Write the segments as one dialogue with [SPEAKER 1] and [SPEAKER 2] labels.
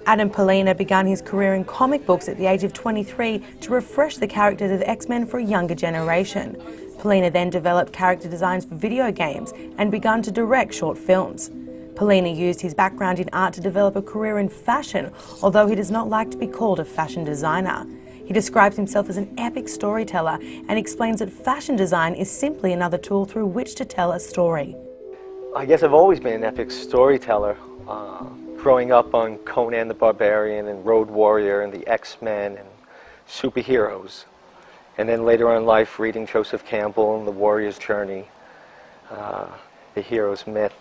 [SPEAKER 1] Adam Pollina began his career in comic books at the age of 23 to refresh the characters of X-Men for a younger generation. Pollina then developed character designs for video games and began to direct short films. Pollina used his background in art to develop a career in fashion, although he does not like to be called a fashion designer. He describes himself as an epic storyteller and explains that fashion design is simply another tool through which to tell a story.
[SPEAKER 2] I guess I've always been an epic storyteller. Growing up on Conan the Barbarian and Road Warrior and the X-Men and superheroes. And then later on in life reading Joseph Campbell and The Warrior's Journey, the hero's myth,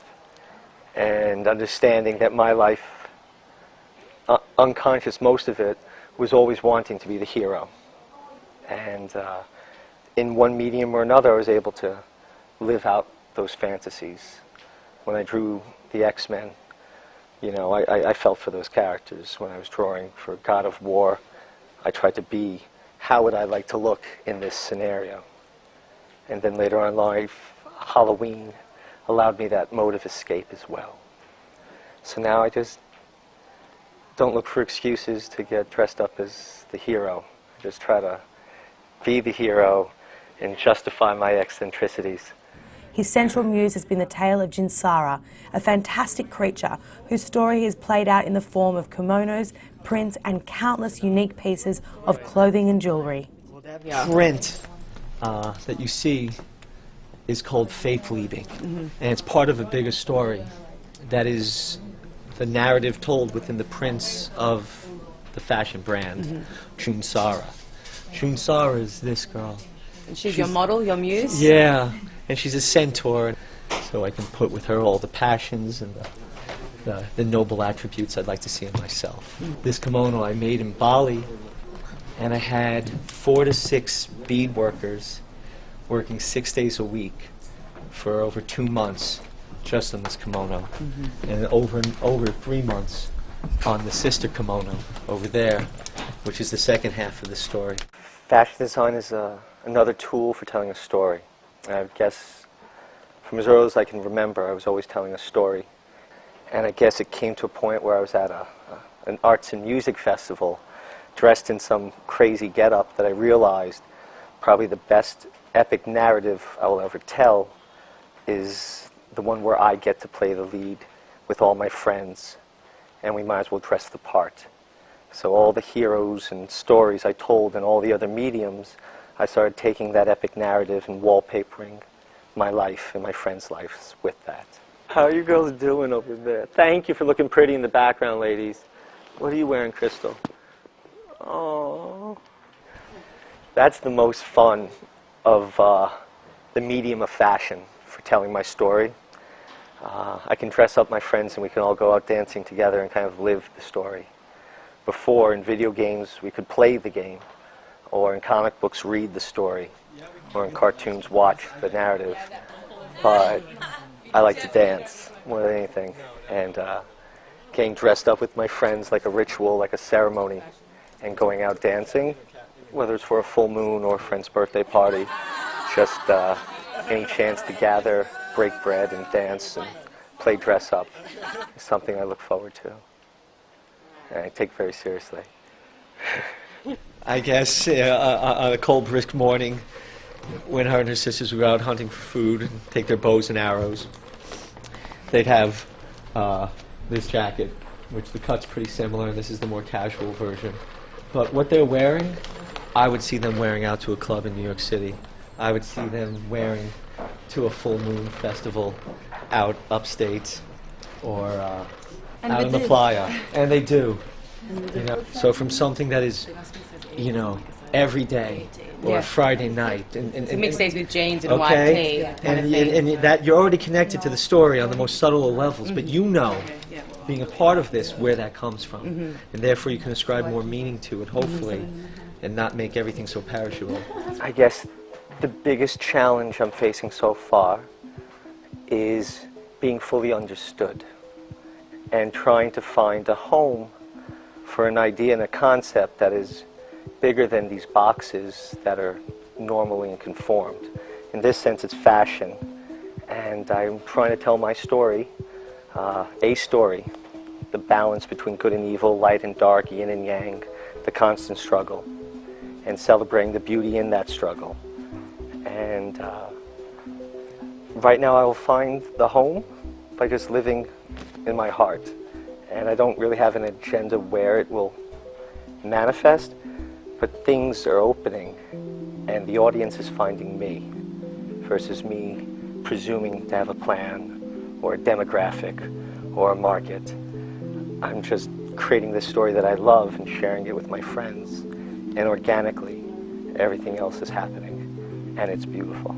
[SPEAKER 2] and understanding that my life, unconscious most of it, was always wanting to be the hero. And in one medium or another I was able to live out those fantasies. When I drew the X-Men, you know, I felt for those characters. When I was drawing for God of War, I tried to be, how would I like to look in this scenario? And then later on in life, Halloween allowed me that mode of escape as well. So now I just don't look for excuses to get dressed up as the hero. I just try to be the hero and justify my eccentricities.
[SPEAKER 1] His central muse has been the tale of Juun Saarah, a fantastic creature whose story is played out in the form of kimonos, prints and countless unique pieces of clothing and jewelry.
[SPEAKER 3] Print that you see is called Faith Leaving, and it's part of a bigger story that is the narrative told within the prints of the fashion brand, Juun Saarah. Juun Saarah is this girl.
[SPEAKER 4] And she's your model, your muse?
[SPEAKER 3] Yeah, and she's a centaur, so I can put with her all the passions and the noble attributes I'd like to see in myself. This kimono I made in Bali, and I had 4 to 6 bead workers working 6 days a week for over 2 months just on this kimono, and over 3 months on the sister kimono over there, which is the second half of the story.
[SPEAKER 2] Fashion design is another tool for telling a story. I guess from as early as I can remember, I was always telling a story. And I guess it came to a point where I was at an arts and music festival, dressed in some crazy getup, that I realized probably the best epic narrative I will ever tell is the one where I get to play the lead with all my friends, and we might as well dress the part. So all the heroes and stories I told in all the other mediums, I started taking that epic narrative and wallpapering my life and my friends' lives with that. How are you girls doing over there? Thank you for looking pretty in the background, ladies. What are you wearing, Crystal? Oh, that's the most fun of the medium of fashion for telling my story. I can dress up my friends and we can all go out dancing together and kind of live the story. Before, in video games, we could play the game, or in comic books, read the story, or in cartoons, watch the narrative. But I like to dance more than anything, and getting dressed up with my friends like a ritual, like a ceremony, and going out dancing, whether it's for a full moon or a friend's birthday party, just any chance to gather, break bread, and dance and play dress up is something I look forward to, and I take very seriously.
[SPEAKER 3] I guess on a cold, brisk morning, when her and her sisters would go out hunting for food and take their bows and arrows, they'd have this jacket, which the cut's pretty similar, and this is the more casual version. But what they're wearing, I would see them wearing out to a club in New York City. I would see them wearing to a full moon festival out upstate or out in the playa. And they do. You know? So from something that is, you know, every day or Friday night. And
[SPEAKER 4] mixed days with jeans and a white tee.
[SPEAKER 3] And that you're already connected to the story on the most subtle of levels, but you know, being a part of this, where that comes from. And therefore you can ascribe more meaning to it, hopefully, and not make everything so perishable.
[SPEAKER 2] I guess the biggest challenge I'm facing so far is being fully understood and trying to find a home for an idea and a concept that is bigger than these boxes that are normally conformed. In this sense, it's fashion, And I'm trying to tell my story, a story, the balance between good and evil, light and dark, yin and yang, the constant struggle, and celebrating the beauty in that struggle. And right now I will find the home by just living in my heart. And I don't really have an agenda where it will manifest, but things are opening and the audience is finding me versus me presuming to have a plan or a demographic or a market. I'm just creating this story that I love and sharing it with my friends, and organically everything else is happening, and it's beautiful.